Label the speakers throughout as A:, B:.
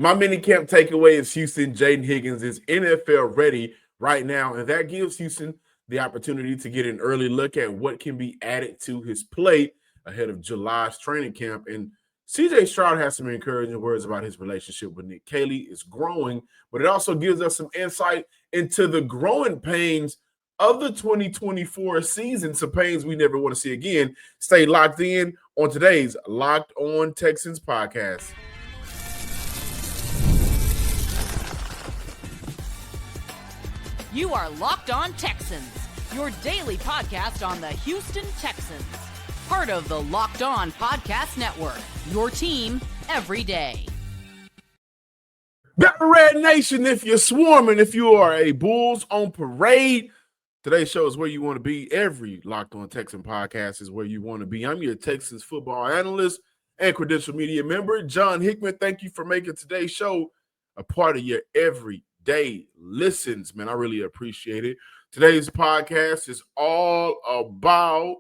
A: My minicamp takeaway is Houston. Jayden Higgins is NFL ready right now, and that gives Houston the opportunity to get an early look at what can be added to his plate ahead of July's training camp. And CJ Stroud has some encouraging words about his relationship with Nick Caley. It's growing, but it also gives us some insight into the growing pains of the 2024 season, some pains we never want to see again. Stay locked in on today's Locked On Texans podcast.
B: You are Locked On Texans, your daily podcast on the Houston Texans. Part of the Locked On Podcast Network, your team every day.
A: Battle Red Nation, if you're swarming, if you are a Bulls on parade, today's show is where you want to be. Every Locked On Texan podcast is where you want to be. I'm your Texans football analyst and credential media member, John Hickman. Thank you for making today's show a part of your everyday listens, man. I really appreciate it. Today's podcast is all about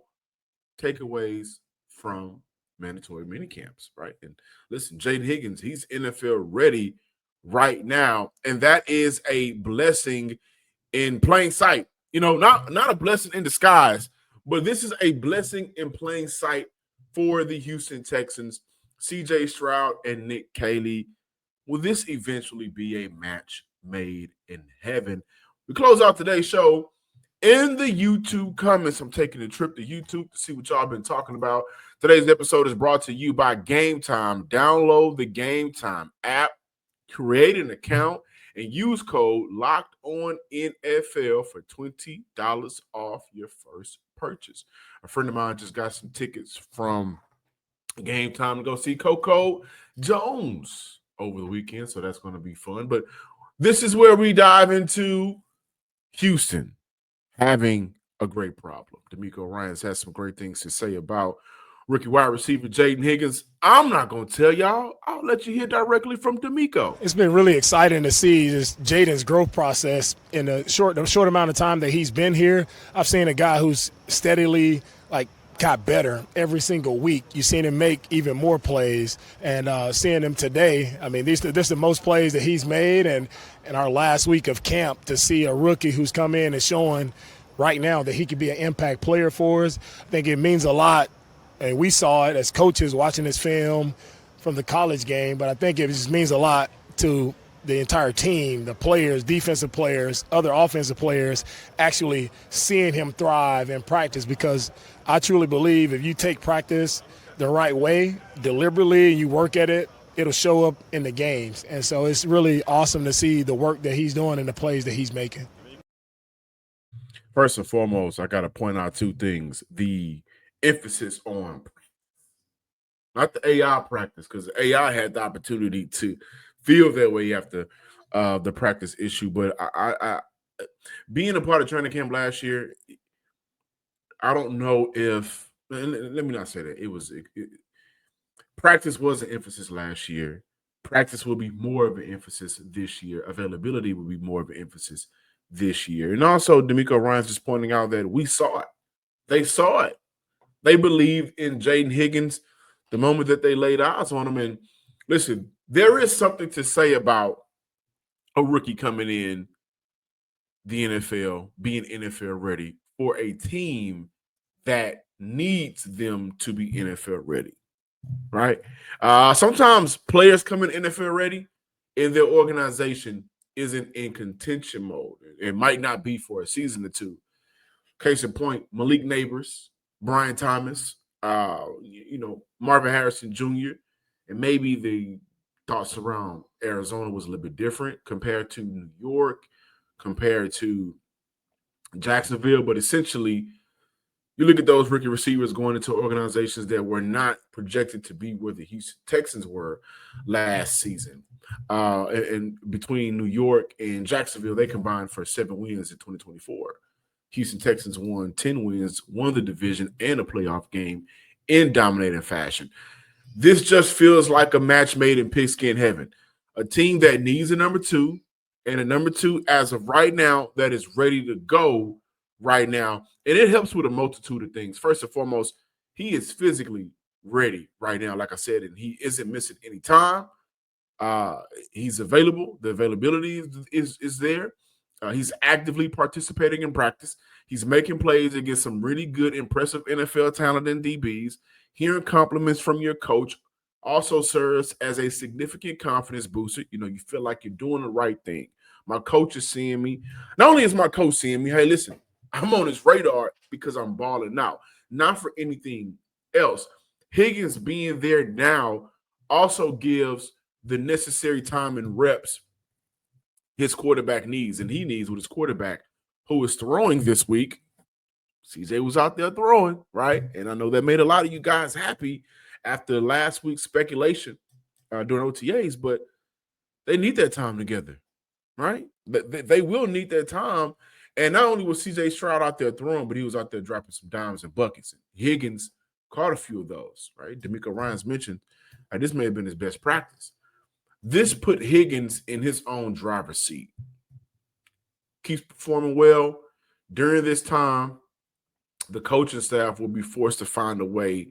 A: takeaways from mandatory minicamps, right? And listen, Jayden Higgins, he's NFL ready right now, and that is a blessing in plain sight. You know, not a blessing in disguise, but this is a blessing in plain sight for the Houston Texans. CJ Stroud and Nick Caley. Will this eventually be a match made in heaven? We close out today's show in the YouTube comments. I'm taking a trip to YouTube to see what y'all been talking about. Today's episode is brought to you by Game Time. Download the Game Time app, create an account, and use code LOCKEDONNFL for $20 off your first purchase. A friend of mine just got some tickets from Game Time to go see Coco Jones over the weekend, so that's going to be fun. But this is where we dive into Houston having a great problem. DeMeco Ryans has some great things to say about rookie wide receiver Jayden Higgins. I'm not going to tell y'all. I'll let you hear directly from DeMeco.
C: It's been really exciting to see this Jayden's growth process in the short amount of time that he's been here. I've seen a guy who's steadily got better every single week. You've seen him make even more plays, and seeing him today, I mean, this is the most plays that he's made, and in our last week of camp, to see a rookie who's come in and showing right now that he could be an impact player for us, I think it means a lot. And we saw it as coaches watching this film from the college game, but I think it just means a lot to the entire team, the players, defensive players, other offensive players, actually seeing him thrive in practice, because I truly believe if you take practice the right way, deliberately, and you work at it, it'll show up in the games. And so it's really awesome to see the work that he's doing and the plays that he's making.
A: First and foremost, I got to point out two things. The emphasis on not the AI practice, because AI had the opportunity to feel that way after the practice issue. But I being a part of training camp last year, I don't know if – let me not say that. Practice was an emphasis last year. Practice will be more of an emphasis this year. Availability will be more of an emphasis this year. And also, DeMeco Ryans is pointing out that we saw it. They saw it. They believed in Jayden Higgins the moment that they laid eyes on him. And listen, there is something to say about a rookie coming in the NFL, being NFL ready for a team that needs them to be NFL ready, right? Sometimes players come in NFL ready and their organization isn't in contention mode. It might not be for a season or two. Case in point, Malik Neighbors, Brian Thomas, Marvin Harrison Jr., and maybe the thoughts around Arizona was a little bit different compared to New York, compared to Jacksonville. But essentially, you look at those rookie receivers going into organizations that were not projected to be where the Houston Texans were last season. And between New York and Jacksonville, they combined for 7 wins in 2024. Houston Texans won 10 wins, won the division and a playoff game in dominating fashion. This just feels like a match made in pigskin heaven. A team that needs a number 2, and a number 2 as of right now that is ready to go right now. And it helps with a multitude of things. First and foremost, he is physically ready right now, like I said, and he isn't missing any time. He's available. The availability is there. He's actively participating in practice. He's making plays against some really good, impressive NFL talent and DBs. Hearing compliments from your coach also serves as a significant confidence booster. You know, you feel like you're doing the right thing. My coach is seeing me. Not only is my coach seeing me, hey, listen, I'm on his radar because I'm balling out, not for anything else. Higgins being there now also gives the necessary time and reps his quarterback needs, and he needs with his quarterback who is throwing this week. CJ was out there throwing, right? And I know that made a lot of you guys happy after last week's speculation during OTAs, but they need that time together, right? They will need that time. And not only was CJ Stroud out there throwing, but he was out there dropping some dimes and buckets. And Higgins caught a few of those, right? DeMeco Ryans mentioned this may have been his best practice. This put Higgins in his own driver's seat. Keeps performing well. During this time, the coaching staff will be forced to find a way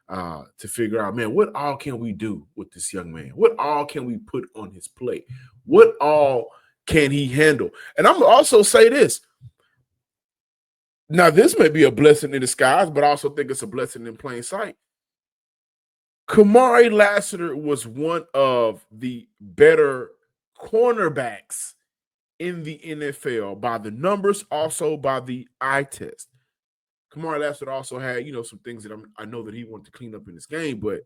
A: to figure out, man, what all can we do with this young man? What all can we put on his plate? What all can he handle? And I'm going to also say this. Now, this may be a blessing in disguise, but I also think it's a blessing in plain sight. Kamari Lassiter was one of the better cornerbacks in the NFL by the numbers, also by the eye test. Kamari Lassiter also had, some things that I know that he wanted to clean up in this game, but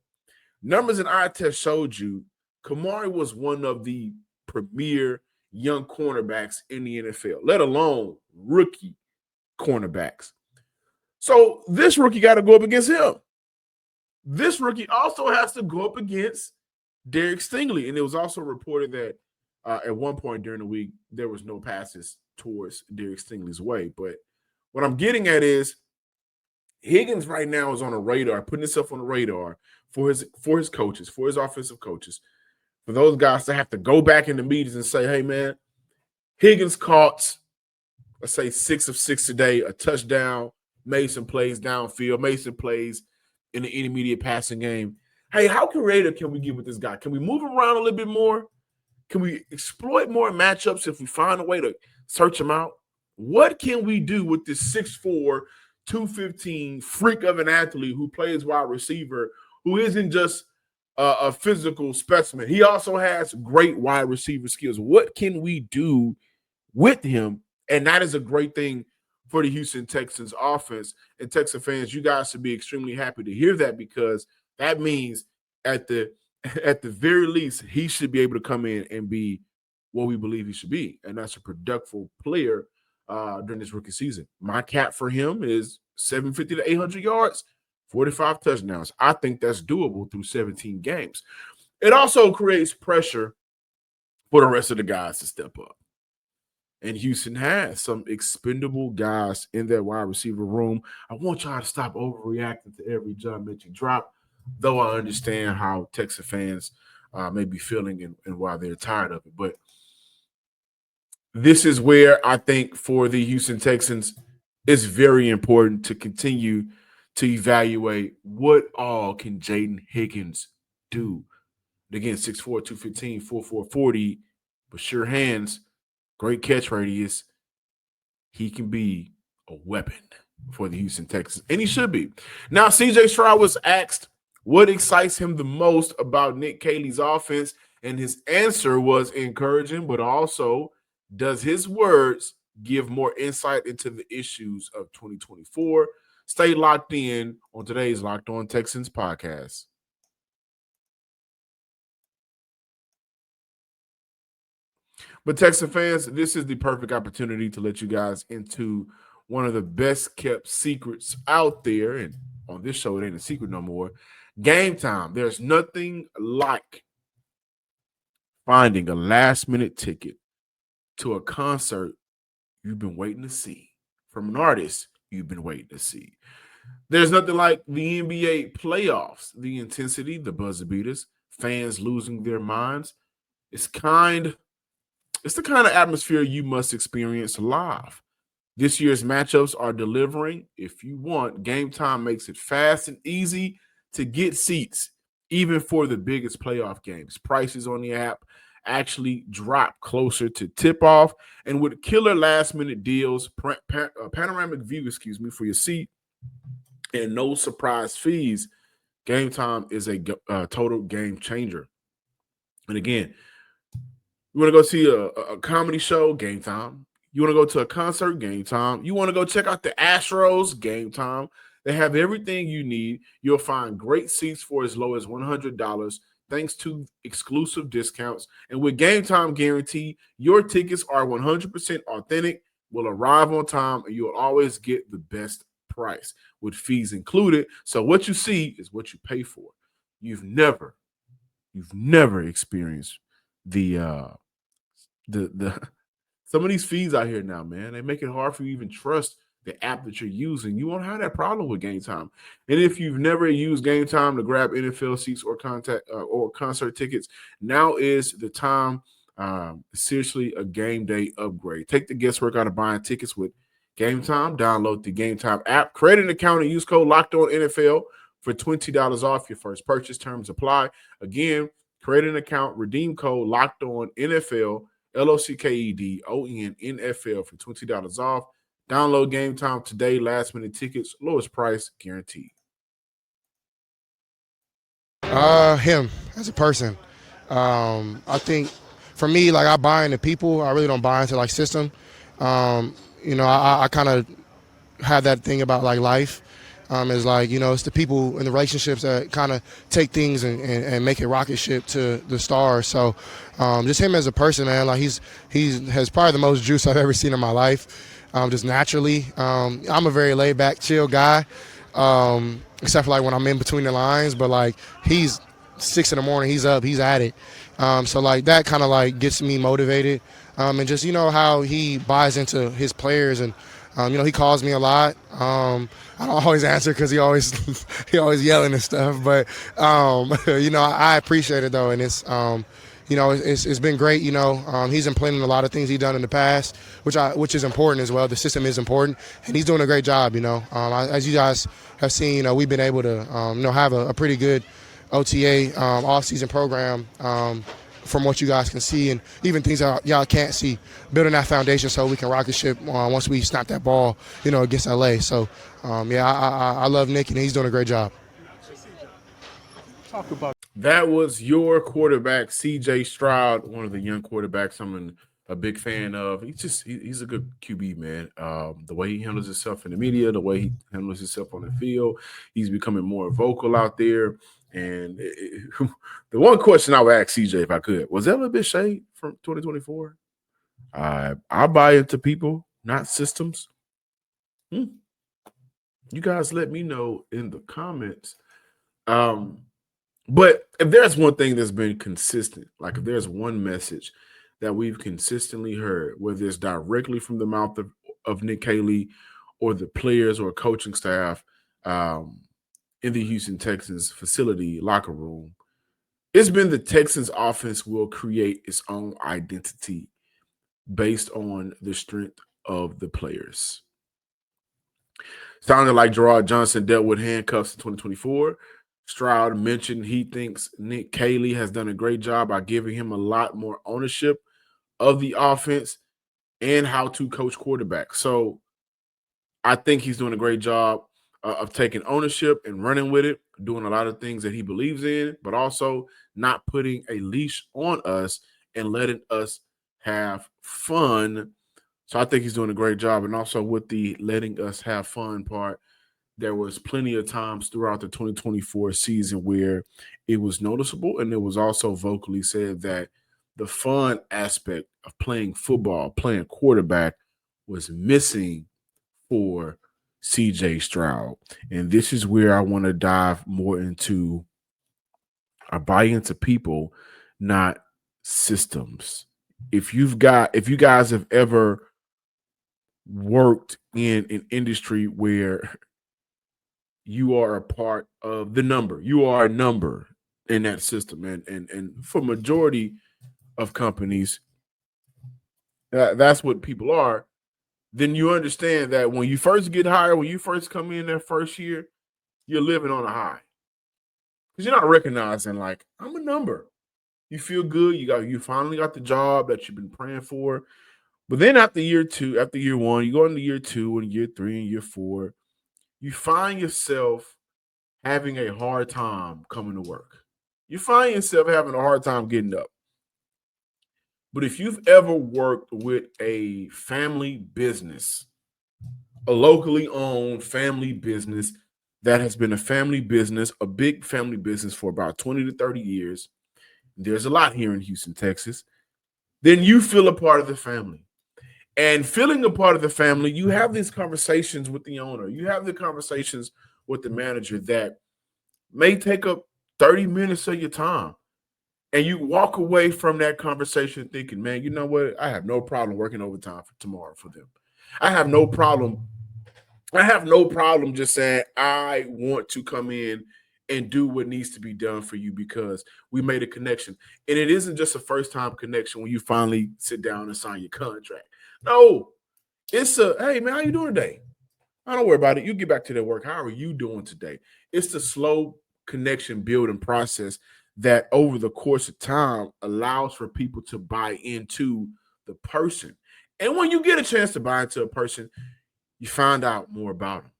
A: numbers and eye test showed you Kamari was one of the premier young cornerbacks in the NFL, let alone rookie cornerbacks. So this rookie got to go up against him. This rookie also has to go up against Derek Stingley. And it was also reported that at one point during the week, there was no passes towards Derek Stingley's way. But what I'm getting at is Higgins right now is on a radar, putting himself on the radar for his coaches, for his offensive coaches, for those guys to have to go back in the meetings and say, hey, man, Higgins caught, let's say, 6 of 6 today, a touchdown, made some plays downfield, made some plays in the intermediate passing game. Hey, how creative can we get with this guy? Can we move him around a little bit more? Can we exploit more matchups if we find a way to search him out? What can we do with this 6'4", 215 freak of an athlete who plays wide receiver, who isn't just a physical specimen? He also has great wide receiver skills. What can we do with him? And that is a great thing for the Houston Texans offense. And Texan fans, you guys should be extremely happy to hear that, because that means at the very least, he should be able to come in and be what we believe he should be. And that's a productive player during this rookie season. My cap for him is 750 to 800 yards, 45 touchdowns. I think that's doable through 17 games. It also creates pressure for the rest of the guys to step up. And Houston has some expendable guys in their wide receiver room. I want y'all to stop overreacting to every John Mitchell drop, though I understand how Texas fans may be feeling and why they're tired of it. But this is where I think for the Houston Texans, it's very important to continue to evaluate what all can Jayden Higgins do. Again, 6'4", 215, 4'4", 40, but sure hands, great catch radius. He can be a weapon for the Houston Texans, and he should be. Now, CJ Stroud was asked what excites him the most about Nick Caley's offense, and his answer was encouraging, but also does his words give more insight into the issues of 2024? Stay locked in on today's Locked On Texans podcast. But Texan fans, this is the perfect opportunity to let you guys into one of the best kept secrets out there. And on this show, it ain't a secret no more. Game time. There's nothing like finding a last-minute ticket to a concert you've been waiting to see, from an artist you've been waiting to see. There's nothing like the NBA playoffs, the intensity, the buzzer beaters, fans losing their minds. It's the kind of atmosphere you must experience live. This year's matchups are delivering. If you want, Game Time makes it fast and easy to get seats. even for the biggest playoff games. Prices on the app actually drop closer to tip-off, and with killer last-minute deals, panoramic view, for your seat, and no surprise fees, Game Time is a total game changer. And again, you want to go see a comedy show? Game Time. You want to go to a concert? Game Time. You want to go check out the Astros? Game Time. They have everything you need. You'll find great seats for as low as $100 thanks to exclusive discounts. And with Game Time Guarantee, your tickets are 100% authentic, will arrive on time, and you'll always get the best price with fees included. So what you see is what you pay for. You've never experienced the some of these fees out here now, man. They make it hard for you to even trust the app that you're using. You won't have that problem with Game Time. And if you've never used Game Time to grab NFL seats or concert tickets, now is the time. Seriously, a game day upgrade. Take the guesswork out of buying tickets with Game Time. Download the Game Time app, create an account, and use code LOCKEDONNFL for $20 off your first purchase. Terms apply. Again, create an account, redeem code LOCKEDONNFL, LOCKEDONNFL for $20 off. Download Game Time today. Last minute tickets, lowest price guaranteed.
D: Him as a person. I think for me, like, I buy into people. I really don't buy into like system. I kind of have that thing about like life. Is like, it's the people and the relationships that kind of take things and make it rocket ship to the stars. So just him as a person, man, like he has probably the most juice I've ever seen in my life. Just naturally. I'm a very laid back, chill guy, except for like when I'm in between the lines. But like he's 6 in the morning, he's up, he's at it. So like that kind of like gets me motivated. And just, how he buys into his players and, he calls me a lot. I don't always answer because he always yelling and stuff. But, I appreciate it, though. And it's, it's been great. He's implementing a lot of things he's done in the past, which is important as well. The system is important, and he's doing a great job, As you guys have seen, we've been able to, have a pretty good OTA off-season program from what you guys can see, and even things that y'all can't see, building that foundation so we can rocket ship once we snap that ball, against LA. So, I love Nick, and he's doing a great job.
A: That was your quarterback, CJ Stroud, one of the young quarterbacks I'm a big fan of. He's a good QB, man. The way he handles himself in the media, the way he handles himself on the field, he's becoming more vocal out there. And the one question I would ask CJ, if I could, was there a bit shade from 2024? I buy into people, not systems. You guys let me know in the comments. But if there's one thing that's been consistent, like if there's one message that we've consistently heard, whether it's directly from the mouth of Nick Caley or the players or coaching staff, in the Houston Texans facility locker room, it's been the Texans offense will create its own identity based on the strength of the players. Sounded like Gerard Johnson dealt with handcuffs in 2024. Stroud mentioned he thinks Nick Caley has done a great job by giving him a lot more ownership of the offense and how to coach quarterbacks. So I think he's doing a great job of taking ownership and running with it, doing a lot of things that he believes in, but also not putting a leash on us and letting us have fun. So I think he's doing a great job. And also with the letting us have fun part, there was plenty of times throughout the 2024 season where it was noticeable, and it was also vocally said that the fun aspect of playing football, playing quarterback, was missing for CJ Stroud. And this is where I want to dive more into I buy into people, not systems. If you guys have ever worked in an industry where you are a part of the number, you are a number in that system, and for majority of companies, that's what people are, then you understand that when you first get hired, when you first come in that first year, you're living on a high. Because you're not recognizing, like, I'm a number. You feel good. You finally got the job that you've been praying for. But then after year 2, after year 1, you go into year 2 and year 3 and year 4, you find yourself having a hard time coming to work. You find yourself having a hard time getting up. But if you've ever worked with a family business, a locally owned family business that has been a family business, a big family business for about 20 to 30 years, there's a lot here in Houston, Texas, then you feel a part of the family. And feeling a part of the family, you have these conversations with the owner. You have the conversations with the manager that may take up 30 minutes of your time. And you walk away from that conversation thinking, man, you know what? I have no problem working overtime for tomorrow for them. I have no problem just saying I want to come in and do what needs to be done for you because we made a connection. And it isn't just a first-time connection when you finally sit down and sign your contract. No, it's hey, man, how you doing today? I don't worry about it. You get back to that work. How are you doing today? It's the slow connection building process that over the course of time allows for people to buy into the person. And when you get a chance to buy into a person, you find out more about them.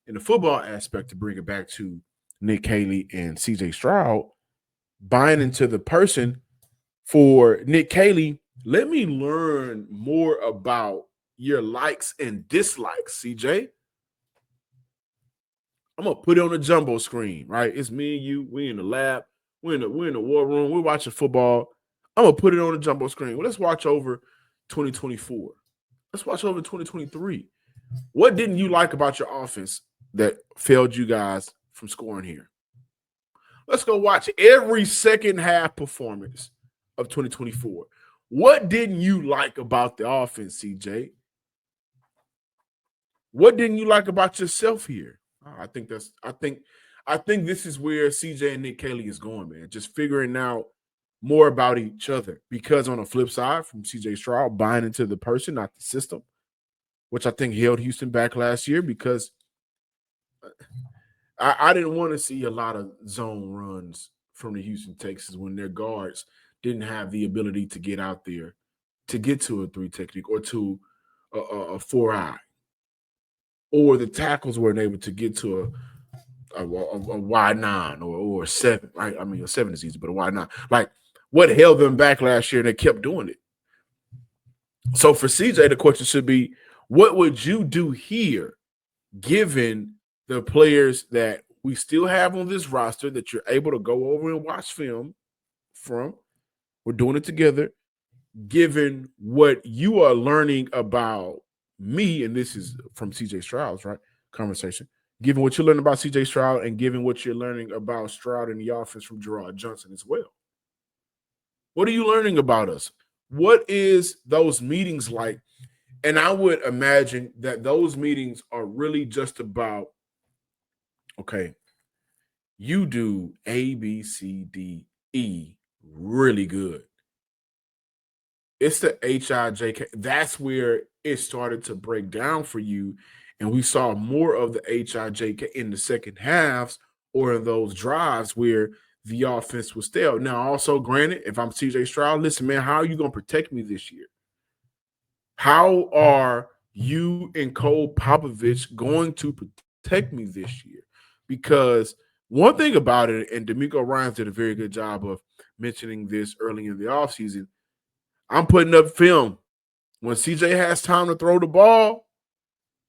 A: In the football aspect, to bring it back to Nick Caley and CJ Stroud, buying into the person for Nick Caley, let me learn more about your likes and dislikes, CJ. I'm going to put it on the jumbo screen, right? It's me and you. We in the lab. We're in the war room. We're watching football. I'm going to put it on the jumbo screen. Well, let's watch over 2024. Let's watch over 2023. What didn't you like about your offense that failed you guys from scoring here? Let's go watch every second half performance of 2024. What didn't you like about the offense, CJ? What didn't you like about yourself here? I think this is where CJ and Nick Caley is going, man. Just figuring out more about each other. Because on the flip side, from CJ Stroud, buying into the person, not the system, which I think held Houston back last year because I didn't want to see a lot of zone runs from the Houston Texans when their guards didn't have the ability to get out there to get to a 3 technique or to a 4-eye, or the tackles weren't able to get to a wide 9 or a 7, right? I mean, a 7 is easy, but a wide 9. Like, what held them back last year, and they kept doing it. So for CJ, the question should be, what would you do here given the players that we still have on this roster that you're able to go over and watch film from? We're doing it together. Given what you are learning about me, and this is from CJ Stroud's conversation, given what you're learning about CJ Stroud and given what you're learning about Stroud and the offense from Gerard Johnson as well. What are you learning about us? What is those meetings like? And I would imagine that those meetings are really just about, okay, you do A, B, C, D, E really good. It's the HIJK. That's where it started to break down for you. And we saw more of the HIJK in the second halves or in those drives where the offense was stale. Now, also, granted, if I'm CJ Stroud, listen, man, how are you going to protect me this year? How are you and Cole Popovich going to protect me this year? Because one thing about it, and DeMeco Ryans did a very good job of mentioning this early in the offseason, I'm putting up film. When CJ has time to throw the ball,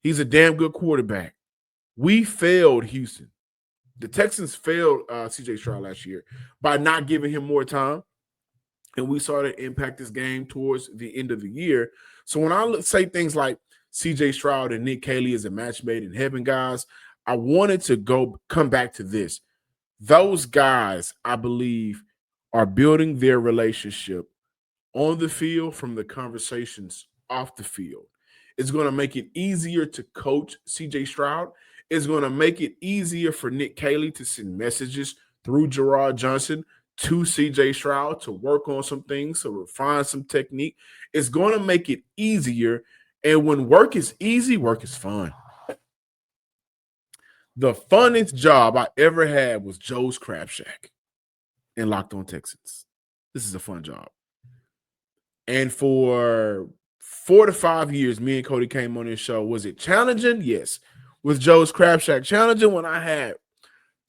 A: he's a damn good quarterback. We failed Houston. The Texans failed CJ Stroud last year by not giving him more time. And we saw that impact this game towards the end of the year. So when I say things like CJ Stroud and Nick Caley is a match made in heaven, guys, I wanted to come back to this. Those guys, I believe, are building their relationship on the field from the conversations off the field. It's going to make it easier to coach CJ Stroud. It's going to make it easier for Nick Caley to send messages through Gerard Johnson to CJ Stroud to work on some things, to refine some technique. It's going to make it easier. And when work is easy, work is fun. The funnest job I ever had was Joe's Crab Shack in Locked On Texans. This is a fun job. And for 4 to 5 years, me and Cody came on this show. Was it challenging? Yes. Was Joe's Crab Shack challenging when I had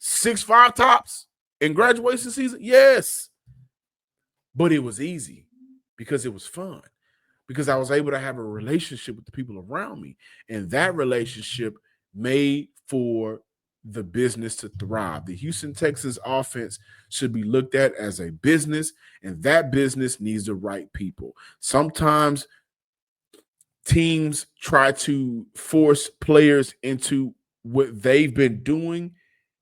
A: 6'5" tops in graduation season? Yes. But it was easy because it was fun, because I was able to have a relationship with the people around me. And that relationship made for the business to thrive. The Houston Texans offense should be looked at as a business, and that business needs the right people. Sometimes teams try to force players into what they've been doing,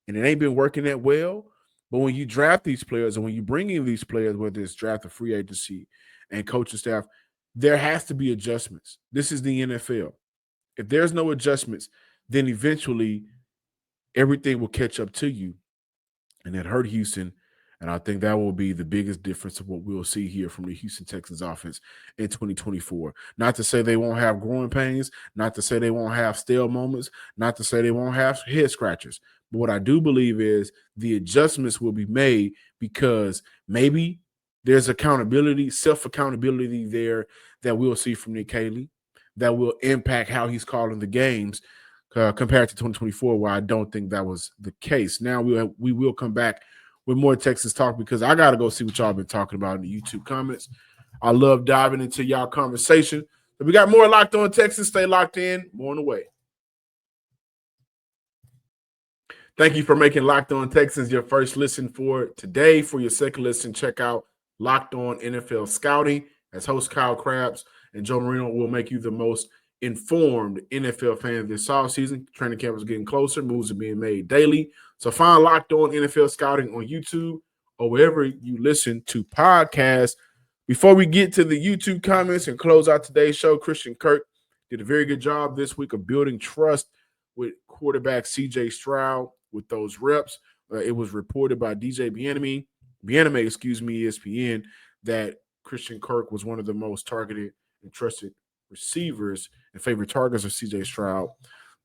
A: and it ain't been working that well. But when you draft these players and when you bring in these players, whether it's draft or free agency and coaching staff, there has to be adjustments. This is the NFL. If there's no adjustments, then eventually everything will catch up to you. And that hurt Houston. And I think that will be the biggest difference of what we'll see here from the Houston Texans offense in 2024. Not to say they won't have growing pains, not to say they won't have stale moments, not to say they won't have head scratchers. But what I do believe is the adjustments will be made because maybe there's accountability, self-accountability there that we'll see from Nick Caley that will impact how he's calling the games compared to 2024, where I don't think that was the case. Now we will come back with more Texas talk because I got to go see what y'all been talking about in the YouTube comments. I love diving into y'all conversation. But we got more Locked On Texans. Stay locked in. More on the way. Thank you for making Locked On Texans your first listen for today. For your second listen, check out Locked On NFL Scouting, as host Kyle Krabs and Joe Marino will make you the most informed NFL fan this offseason. Training camp is getting closer. Moves are being made daily. So find Locked On NFL Scouting on YouTube or wherever you listen to podcasts. Before we get to the YouTube comments and close out today's show, Christian Kirk did a very good job this week of building trust with quarterback CJ Stroud with those reps. It was reported by DJ Bieniemy, ESPN, that Christian Kirk was one of the most targeted and trusted receivers and favorite targets of CJ Stroud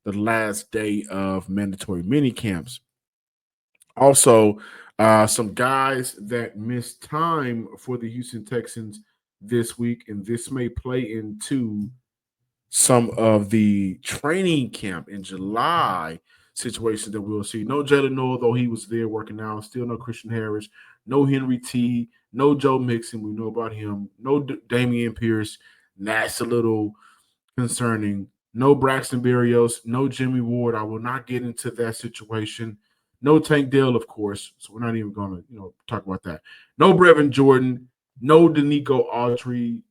A: the last day of mandatory mini camps. Also, some guys that missed time for the Houston Texans this week, and this may play into some of the training camp in July situations that we'll see. No Jalen Noel, though he was there working out. Still no Christian Harris. No Henry T. No Joe Mixon. We know about him. No Damian Pierce. That's a little concerning. No Braxton Berrios. No Jimmy Ward. I will not get into that situation. No Tank Dell, of course. So we're not even going to talk about that. No Brevin Jordan. No Danico Autry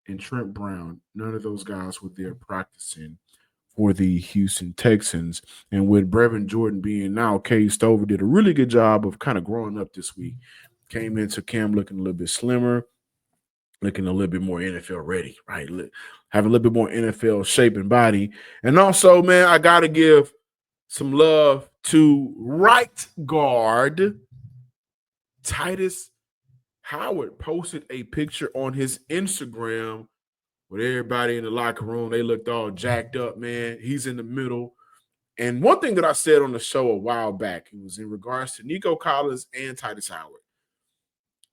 A: and Trent Brown. None of those guys were there practicing for the Houston Texans. And with Brevin Jordan being now, Cade Stover did a really good job of kind of growing up this week. Came into camp looking a little bit slimmer, looking a little bit more NFL ready, right? Having a little bit more NFL shape and body. And also, man, I got to give some love to right guard Titus Howard. Posted a picture on his Instagram with everybody in the locker room. They looked all jacked up, man. He's in the middle. And one thing that I said on the show a while back, it was in regards to Nico Collins and Titus Howard.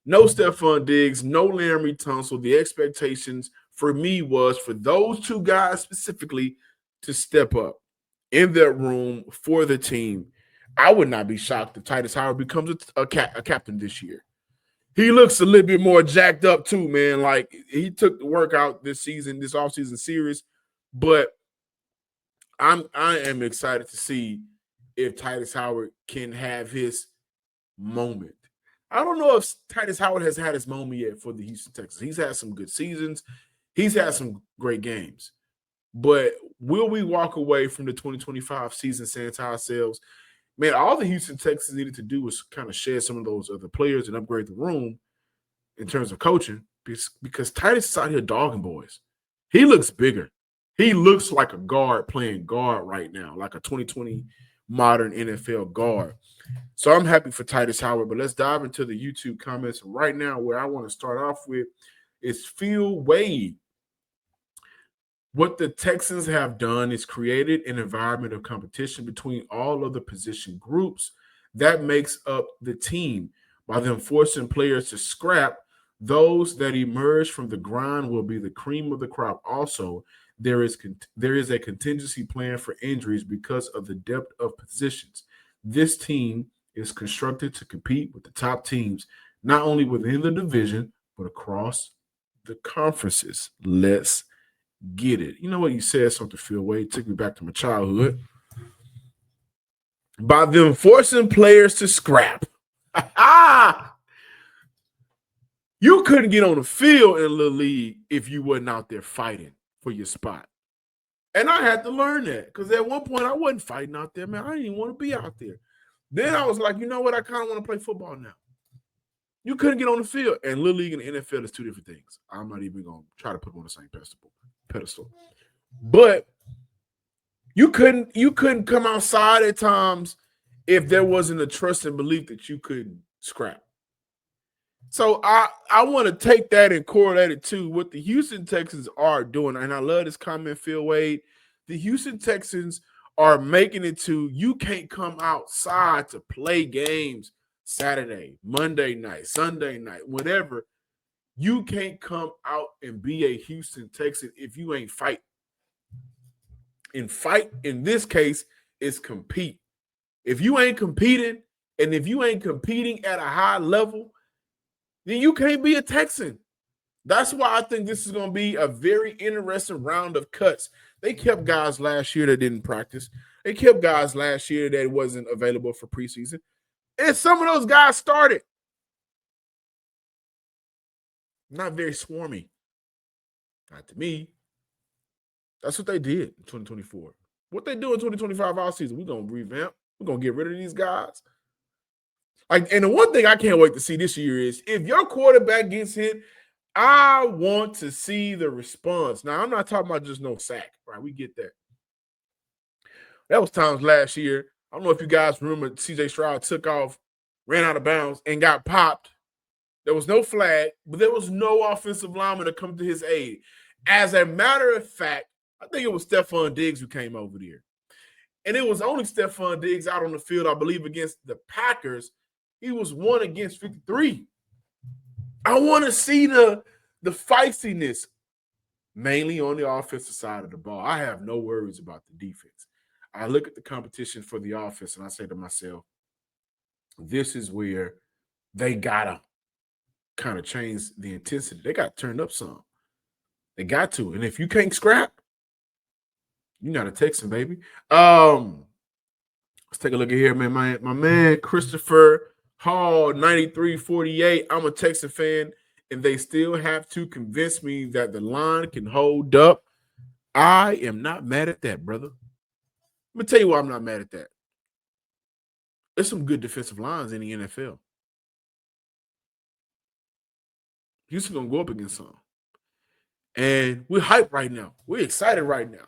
A: No Stephon Diggs, no Laramie Tunsil. The expectations for me was for those two guys specifically to step up in that room for the team. I would not be shocked if Titus Howard becomes a captain this year. He looks a little bit more jacked up too, man. Like, he took the workout this season, this offseason series. But I am excited to see if Titus Howard can have his moment. I don't know if Titus Howard has had his moment yet for the Houston Texans. He's had some good seasons. He's had some great games. But will we walk away from the 2025 season saying to ourselves, man, all the Houston Texans needed to do was kind of shed some of those other players and upgrade the room in terms of coaching because Titus is out here dogging boys. He looks bigger. He looks like a guard playing guard right now, like a 2020 modern NFL guard. So I'm happy for Titus Howard, but let's dive into the YouTube comments right now. Where I want to start off with is Phil Wade. What the Texans have done is created an environment of competition between all of the position groups that makes up the team. By them forcing players to scrap, those that emerge from the grind will be the cream of the crop. Also, there is a contingency plan for injuries because of the depth of positions. This team is constructed to compete with the top teams, not only within the division, but across the conferences. Let's get it. You know what? You said something, Phil Wade. Took me back to my childhood. By them forcing players to scrap. You couldn't get on the field in Little League if you wasn't out there fighting for your spot. And I had to learn that because at one point I wasn't fighting out there, man. I didn't even want to be out there. Then I was like, you know what? I kind of want to play football now. You couldn't get on the field. And Little League and the NFL is two different things. I'm not even going to try to put them on the same pedestal. But you couldn't come outside at times if there wasn't a trust and belief that you could scrap. So I want to take that and correlate it to what the Houston Texans are doing. And I love this comment, Phil Wade. The Houston Texans are making it to you can't come outside to play games Saturday, Monday night, Sunday night, whatever. You can't come out and be a Houston Texan if you ain't fight. And fight, in this case, is compete. If you ain't competing, and if you ain't competing at a high level, then you can't be a Texan. That's why I think this is going to be a very interesting round of cuts. They kept guys last year that didn't practice. They kept guys last year that wasn't available for preseason. And some of those guys started. Not very swarmy. Not to me. That's what they did in 2024. What they do in 2025 offseason, we're going to revamp. We're going to get rid of these guys. And the one thing I can't wait to see this year is if your quarterback gets hit, I want to see the response. Now, I'm not talking about just no sack, right? We get that. That was times last year. I don't know if you guys remember C.J. Stroud took off, ran out of bounds, and got popped. There was no flag, but there was no offensive lineman to come to his aid. As a matter of fact, I think it was Stephon Diggs who came over there. And it was only Stephon Diggs out on the field, I believe, against the Packers. He was 1 against 53. I want to see the feistiness, mainly on the offensive side of the ball. I have no worries about the defense. I look at the competition for the offense, and I say to myself, this is where they got to kind of change the intensity. They got to turn up some. They got to. And if you can't scrap, you're not a Texan, baby. Let's take a look at here, man. My man, Christopher Hall, 9348. I'm a Texan fan, and they still have to convince me that the line can hold up. I am not mad at that, brother. Let me tell you why I'm not mad at that. There's some good defensive lines in the NFL. Houston going to go up against some. And we're hyped right now. We're excited right now.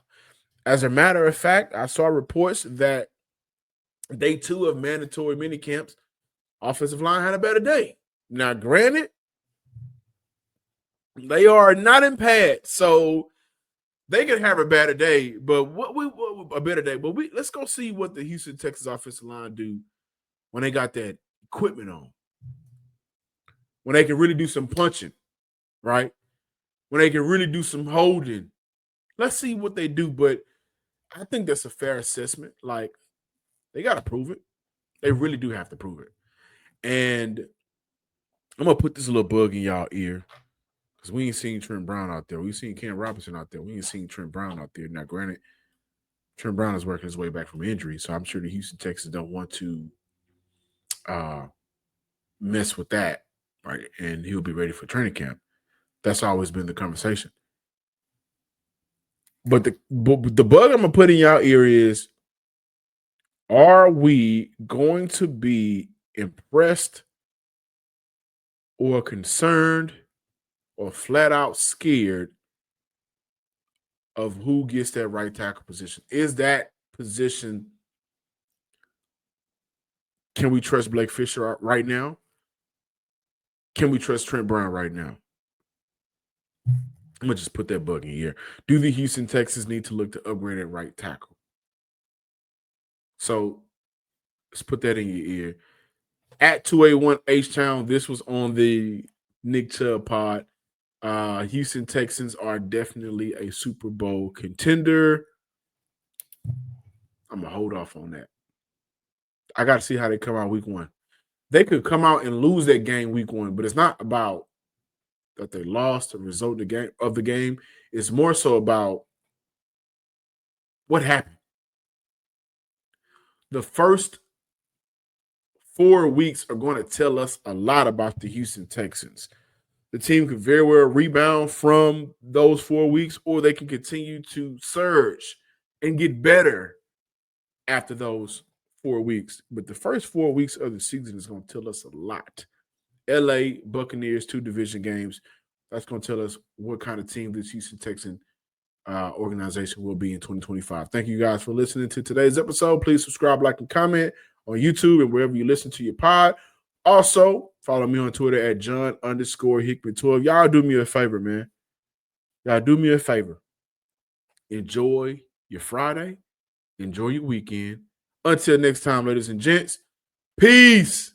A: As a matter of fact, I saw reports that day 2 of mandatory minicamps, offensive line had a better day. Now, granted, they are not in pads, so they can have a better day. But let's go see what the Houston Texans offensive line do when they got that equipment on. When they can really do some punching, right? When they can really do some holding. Let's see what they do. But I think that's a fair assessment. Like, they got to prove it. They really do have to prove it. And I'm going to put this little bug in y'all ear because we ain't seen Trent Brown out there. We've seen Cam Robinson out there. We ain't seen Trent Brown out there. Now, granted, Trent Brown is working his way back from injury, so I'm sure the Houston Texans don't want to mess with that, right? And he'll be ready for training camp. That's always been the conversation. But the bug I'm going to put in y'all ear is, are we going to be impressed or concerned or flat out scared of who gets that right tackle position? Is that position, can we trust Blake Fisher right now? Can we trust Trent Brown right now? I'm going to just put that bug in here. Do the Houston Texans need to look to upgrade at right tackle? So let's put that in your ear. At 281 H-Town, this was on the Nick Chubb pod. Houston Texans are definitely a Super Bowl contender. I'm going to hold off on that. I got to see how they come out week one. They could come out and lose that game week one, but it's not about that they lost the result of the game. It's more so about what happened. The first 4 weeks are going to tell us a lot about the Houston Texans. The team could very well rebound from those 4 weeks, or they can continue to surge and get better after those 4 weeks. But the first 4 weeks of the season is going to tell us a lot. LA Buccaneers, 2 division games. That's going to tell us what kind of team this Houston Texan organization will be in 2025. Thank you guys for listening to today's episode. Please subscribe, like, and comment on YouTube and wherever you listen to your pod. Also, follow me on Twitter at John_Hickman12. Y'all do me a favor, man. Y'all do me a favor. Enjoy your Friday. Enjoy your weekend. Until next time, ladies and gents, peace.